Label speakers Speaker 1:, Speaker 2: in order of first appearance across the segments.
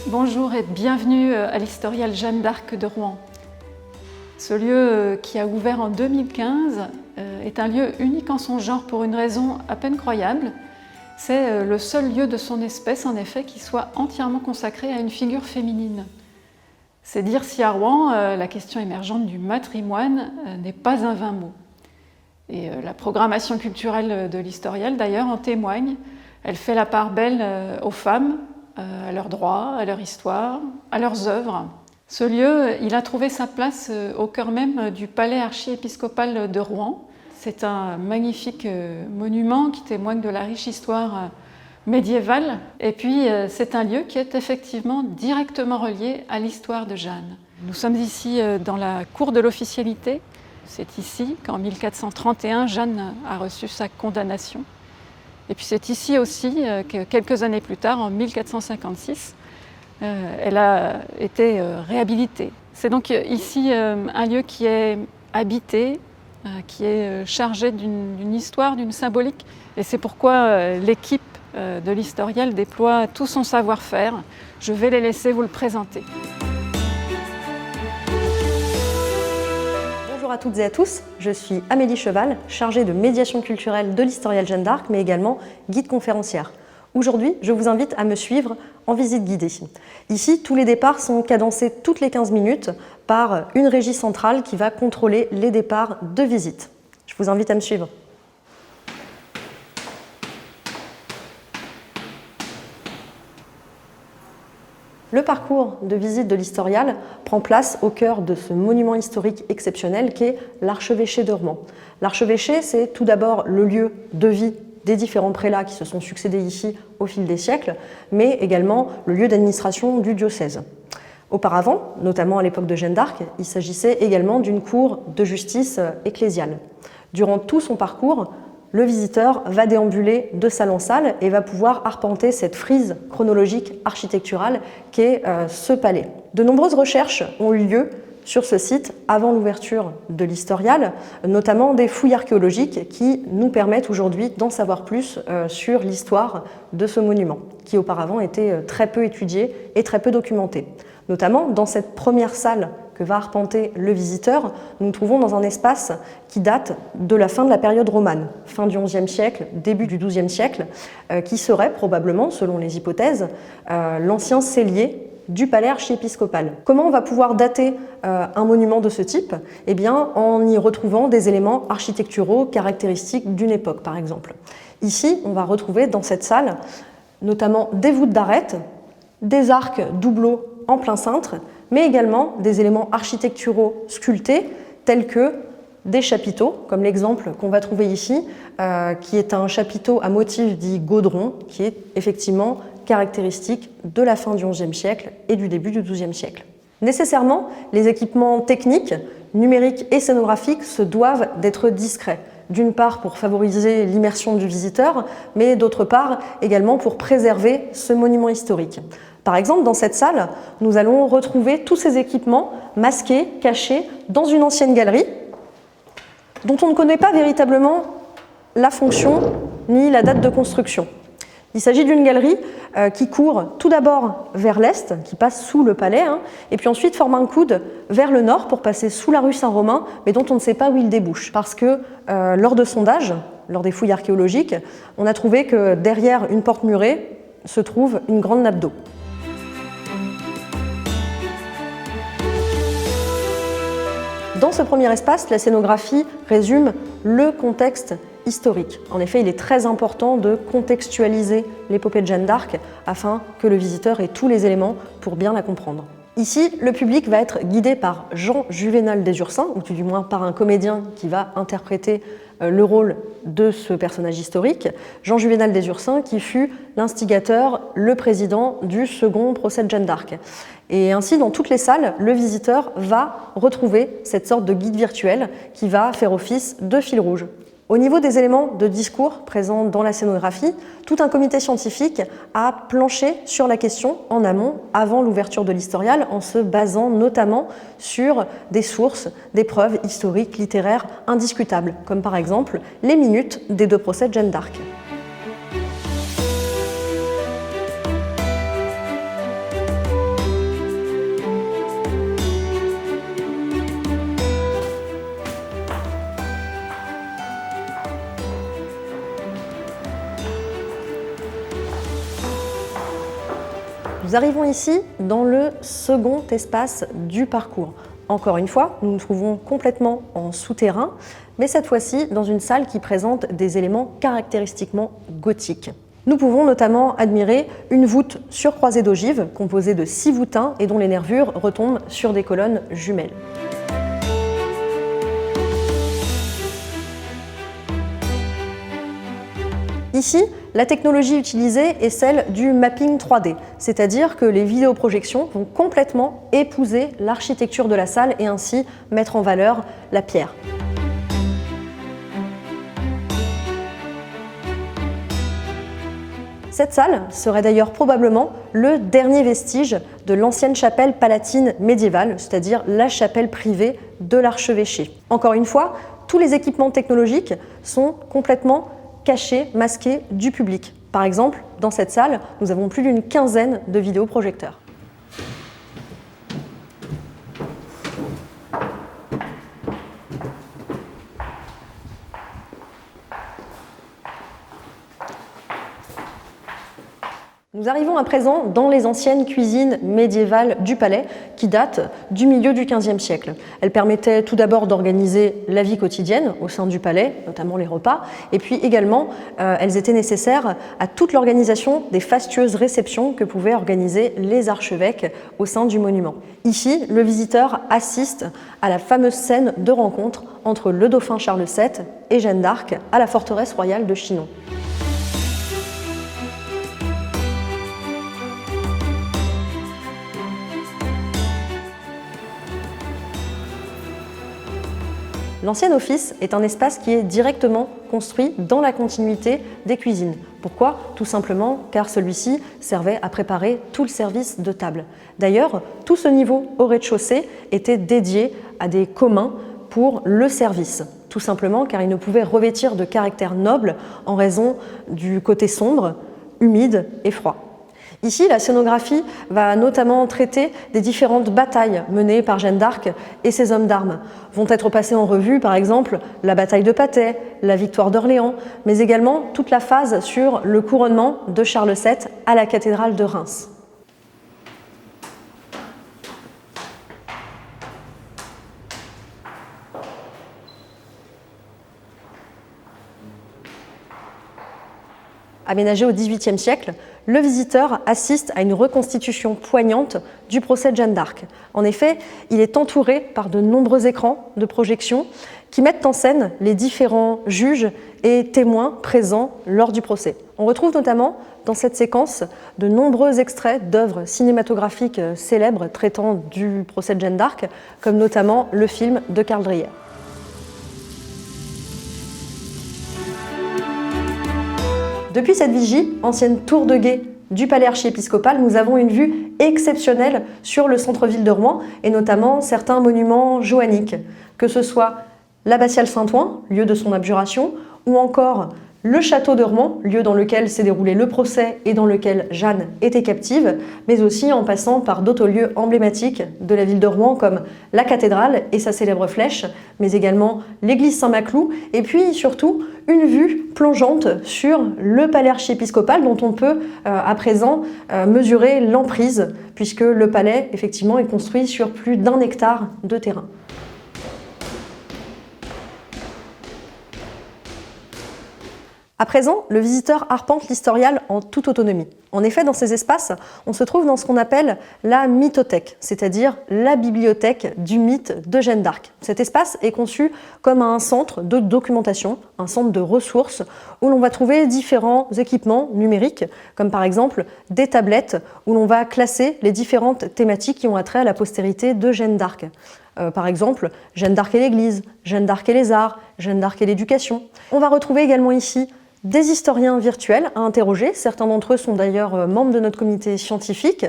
Speaker 1: Bonjour et bienvenue à l'Historial Jeanne d'Arc de Rouen. Ce lieu qui a ouvert en 2015 est un lieu unique en son genre pour une raison à peine croyable. C'est le seul lieu de son espèce en effet qui soit entièrement consacré à une figure féminine. C'est dire si à Rouen, la question émergente du matrimoine n'est pas un vain mot. Et la programmation culturelle de l'Historial d'ailleurs en témoigne. Elle fait la part belle aux femmes, à leurs droits, à leur histoire, à leurs œuvres. Ce lieu, il a trouvé sa place au cœur même du palais archiépiscopal de Rouen. C'est un magnifique monument qui témoigne de la riche histoire médiévale. Et puis, c'est un lieu qui est effectivement directement relié à l'histoire de Jeanne. Nous sommes ici dans la cour de l'officialité. C'est ici qu'en 1431, Jeanne a reçu sa condamnation. Et puis c'est ici aussi que quelques années plus tard, en 1456, elle a été réhabilitée. C'est donc ici un lieu qui est habité, qui est chargé d'une histoire, d'une symbolique. Et c'est pourquoi l'équipe de l'Historial déploie tout son savoir-faire. Je vais les laisser vous le présenter.
Speaker 2: Bonjour à toutes et à tous, je suis Amélie Cheval, chargée de médiation culturelle de l'Historial Jeanne d'Arc, mais également guide conférencière. Aujourd'hui, je vous invite à me suivre en visite guidée. Ici, tous les départs sont cadencés toutes les 15 minutes par une régie centrale qui va contrôler les départs de visite. Je vous invite à me suivre. Le parcours de visite de l'Historial prend place au cœur de ce monument historique exceptionnel qu'est l'archevêché de Rouen. L'archevêché, c'est tout d'abord le lieu de vie des différents prélats qui se sont succédés ici au fil des siècles, mais également le lieu d'administration du diocèse. Auparavant, notamment à l'époque de Jeanne d'Arc, il s'agissait également d'une cour de justice ecclésiale. Durant tout son parcours, le visiteur va déambuler de salle en salle et va pouvoir arpenter cette frise chronologique architecturale qu'est ce palais. De nombreuses recherches ont eu lieu sur ce site avant l'ouverture de l'Historial, notamment des fouilles archéologiques qui nous permettent aujourd'hui d'en savoir plus sur l'histoire de ce monument, qui auparavant était très peu étudié et très peu documenté. Notamment dans cette première salle que va arpenter le visiteur, nous nous trouvons dans un espace qui date de la fin de la période romane, fin du XIe siècle, début du XIIe siècle, qui serait probablement, selon les hypothèses, l'ancien cellier du palais archiépiscopal. Comment on va pouvoir dater un monument de ce type ? Eh bien, en y retrouvant des éléments architecturaux caractéristiques d'une époque, par exemple. Ici, on va retrouver dans cette salle notamment des voûtes d'arêtes, des arcs doubleaux en plein cintre, mais également des éléments architecturaux sculptés tels que des chapiteaux, comme l'exemple qu'on va trouver ici, qui est un chapiteau à motif dit gaudron, qui est effectivement caractéristique de la fin du XIe siècle et du début du XIIe siècle. Nécessairement, les équipements techniques, numériques et scénographiques se doivent d'être discrets. D'une part pour favoriser l'immersion du visiteur, mais d'autre part également pour préserver ce monument historique. Par exemple, dans cette salle, nous allons retrouver tous ces équipements masqués, cachés dans une ancienne galerie, dont on ne connaît pas véritablement la fonction ni la date de construction. Il s'agit d'une galerie qui court tout d'abord vers l'est, qui passe sous le palais, et puis ensuite forme un coude vers le nord pour passer sous la rue Saint-Romain, mais dont on ne sait pas où il débouche. Parce que lors de sondages, lors des fouilles archéologiques, on a trouvé que derrière une porte murée se trouve une grande nappe d'eau. Dans ce premier espace, la scénographie résume le contexte historique. En effet, il est très important de contextualiser l'épopée de Jeanne d'Arc afin que le visiteur ait tous les éléments pour bien la comprendre. Ici, le public va être guidé par Jean Juvénal des Ursins, ou tout du moins par un comédien qui va interpréter le rôle de ce personnage historique, Jean Juvénal des Ursins, qui fut l'instigateur, le président du second procès de Jeanne d'Arc. Et ainsi, dans toutes les salles, le visiteur va retrouver cette sorte de guide virtuel qui va faire office de fil rouge. Au niveau des éléments de discours présents dans la scénographie, tout un comité scientifique a planché sur la question en amont, avant l'ouverture de l'Historial, en se basant notamment sur des sources, des preuves historiques, littéraires indiscutables, comme par exemple les minutes des 2 procès de Jeanne d'Arc. Nous arrivons ici dans le second espace du parcours. Encore une fois, nous nous trouvons complètement en souterrain, mais cette fois-ci dans une salle qui présente des éléments caractéristiquement gothiques. Nous pouvons notamment admirer une voûte surcroisée d'ogives, composée de 6 voûtins et dont les nervures retombent sur des colonnes jumelles. Ici, la technologie utilisée est celle du mapping 3D, c'est-à-dire que les vidéoprojections vont complètement épouser l'architecture de la salle et ainsi mettre en valeur la pierre. Cette salle serait d'ailleurs probablement le dernier vestige de l'ancienne chapelle palatine médiévale, c'est-à-dire la chapelle privée de l'archevêché. Encore une fois, tous les équipements technologiques sont complètement cachés, masqués du public. Par exemple, dans cette salle, nous avons plus d'une quinzaine de vidéoprojecteurs. Nous arrivons à présent dans les anciennes cuisines médiévales du palais qui datent du milieu du XVe siècle. Elles permettaient tout d'abord d'organiser la vie quotidienne au sein du palais, notamment les repas, et puis également elles étaient nécessaires à toute l'organisation des fastueuses réceptions que pouvaient organiser les archevêques au sein du monument. Ici, le visiteur assiste à la fameuse scène de rencontre entre le dauphin Charles VII et Jeanne d'Arc à la forteresse royale de Chinon. L'ancien office est un espace qui est directement construit dans la continuité des cuisines. Pourquoi ? Tout simplement car celui-ci servait à préparer tout le service de table. D'ailleurs, tout ce niveau au rez-de-chaussée était dédié à des communs pour le service. Tout simplement car il ne pouvait revêtir de caractère noble en raison du côté sombre, humide et froid. Ici, la scénographie va notamment traiter des différentes batailles menées par Jeanne d'Arc et ses hommes d'armes. Vont être passées en revue, par exemple, la bataille de Patay, la victoire d'Orléans, mais également toute la phase sur le couronnement de Charles VII à la cathédrale de Reims. Aménagé au XVIIIe siècle, le visiteur assiste à une reconstitution poignante du procès de Jeanne d'Arc. En effet, il est entouré par de nombreux écrans de projection qui mettent en scène les différents juges et témoins présents lors du procès. On retrouve notamment dans cette séquence de nombreux extraits d'œuvres cinématographiques célèbres traitant du procès de Jeanne d'Arc, comme notamment le film de Karl Dreyer. Depuis cette vigie, ancienne tour de guet du palais archiépiscopal, nous avons une vue exceptionnelle sur le centre-ville de Rouen et notamment certains monuments joanniques, que ce soit l'abbatiale Saint-Ouen, lieu de son abjuration, ou encore le château de Rouen, lieu dans lequel s'est déroulé le procès et dans lequel Jeanne était captive, mais aussi en passant par d'autres lieux emblématiques de la ville de Rouen comme la cathédrale et sa célèbre flèche, mais également l'église Saint-Maclou, et puis surtout une vue plongeante sur le palais archiépiscopal dont on peut à présent mesurer l'emprise, puisque le palais effectivement est construit sur plus d'1 hectare de terrain. À présent, le visiteur arpente l'historial en toute autonomie. En effet, dans ces espaces, on se trouve dans ce qu'on appelle la mythothèque, c'est-à-dire la bibliothèque du mythe de Jeanne d'Arc. Cet espace est conçu comme un centre de documentation, un centre de ressources, où l'on va trouver différents équipements numériques, comme par exemple des tablettes où l'on va classer les différentes thématiques qui ont attrait à la postérité de Jeanne d'Arc. Par exemple, Jeanne d'Arc et l'Église, Jeanne d'Arc et les arts, Jeanne d'Arc et l'éducation. On va retrouver également ici des historiens virtuels à interroger. Certains d'entre eux sont d'ailleurs membres de notre comité scientifique.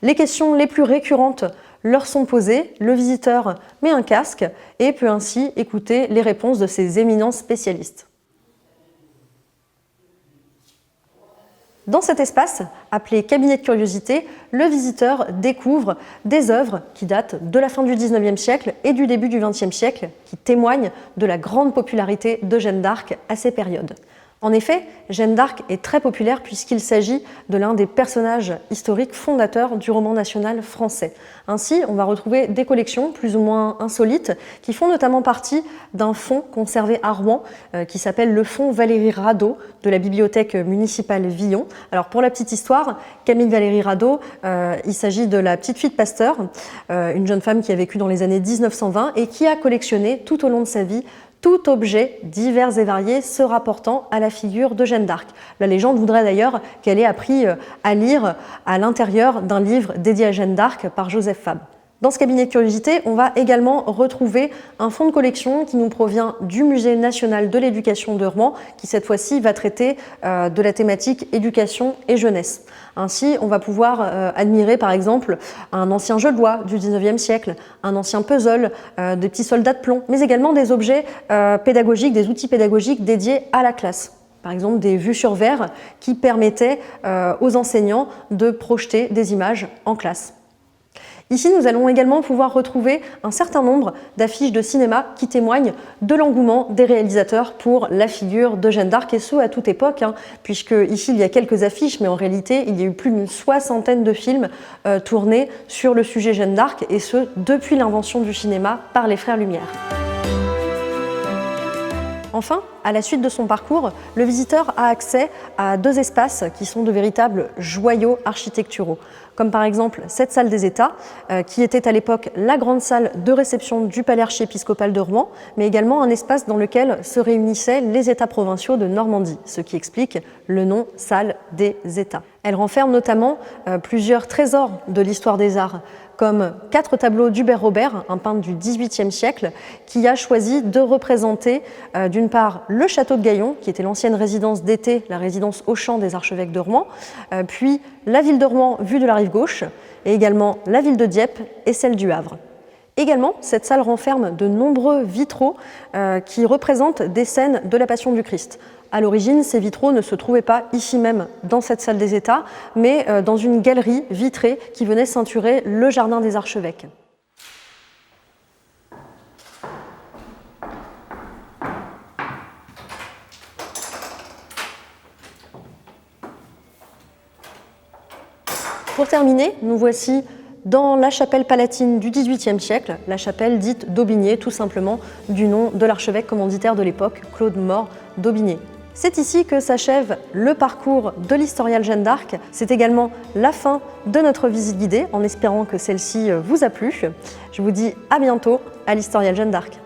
Speaker 2: Les questions les plus récurrentes leur sont posées. Le visiteur met un casque et peut ainsi écouter les réponses de ces éminents spécialistes. Dans cet espace, appelé cabinet de curiosité, le visiteur découvre des œuvres qui datent de la fin du XIXe siècle et du début du XXe siècle, qui témoignent de la grande popularité de Jeanne d'Arc à ces périodes. En effet, Jeanne d'Arc est très populaire puisqu'il s'agit de l'un des personnages historiques fondateurs du roman national français. Ainsi, on va retrouver des collections plus ou moins insolites qui font notamment partie d'un fonds conservé à Rouen qui s'appelle le fonds Valérie Radeau de la bibliothèque municipale Villon. Alors pour la petite histoire, Camille Valérie Radeau, il s'agit de la petite fille de Pasteur, une jeune femme qui a vécu dans les années 1920 et qui a collectionné tout au long de sa vie tout objet divers et variés se rapportant à la figure de Jeanne d'Arc. La légende voudrait d'ailleurs qu'elle ait appris à lire à l'intérieur d'un livre dédié à Jeanne d'Arc par Joseph Fabre. Dans ce cabinet de curiosité, on va également retrouver un fonds de collection qui nous provient du Musée national de l'éducation de Rouen, qui cette fois-ci va traiter de la thématique éducation et jeunesse. Ainsi, on va pouvoir admirer par exemple un ancien jeu de loi du 19e siècle, un ancien puzzle, des petits soldats de plomb, mais également des objets pédagogiques, des outils pédagogiques dédiés à la classe. Par exemple, des vues sur verre qui permettaient aux enseignants de projeter des images en classe. Ici, nous allons également pouvoir retrouver un certain nombre d'affiches de cinéma qui témoignent de l'engouement des réalisateurs pour la figure de Jeanne d'Arc, et ce à toute époque, puisque ici il y a quelques affiches, mais en réalité il y a eu plus d'une soixantaine de films tournés sur le sujet Jeanne d'Arc, et ce depuis l'invention du cinéma par les frères Lumière. Enfin, à la suite de son parcours, le visiteur a accès à deux espaces qui sont de véritables joyaux architecturaux, comme par exemple cette salle des États, qui était à l'époque la grande salle de réception du palais archiépiscopal de Rouen, mais également un espace dans lequel se réunissaient les États provinciaux de Normandie, ce qui explique le nom salle des États. Elle renferme notamment plusieurs trésors de l'histoire des arts, comme 4 tableaux d'Hubert Robert, un peintre du XVIIIe siècle, qui a choisi de représenter d'une part le château de Gaillon, qui était l'ancienne résidence d'été, la résidence Auchan des archevêques de Rouen, puis la ville de Rouen vue de la rive gauche, et également la ville de Dieppe et celle du Havre. Également, cette salle renferme de nombreux vitraux qui représentent des scènes de la Passion du Christ. À l'origine, ces vitraux ne se trouvaient pas ici même dans cette salle des États, mais dans une galerie vitrée qui venait ceinturer le jardin des archevêques. Pour terminer, nous voici dans la chapelle palatine du XVIIIe siècle, la chapelle dite d'Aubigné, tout simplement du nom de l'archevêque commanditaire de l'époque, Claude Mort d'Aubigné. C'est ici que s'achève le parcours de l'historiale Jeanne d'Arc. C'est également la fin de notre visite guidée, en espérant que celle-ci vous a plu. Je vous dis à bientôt à l'historiale Jeanne d'Arc.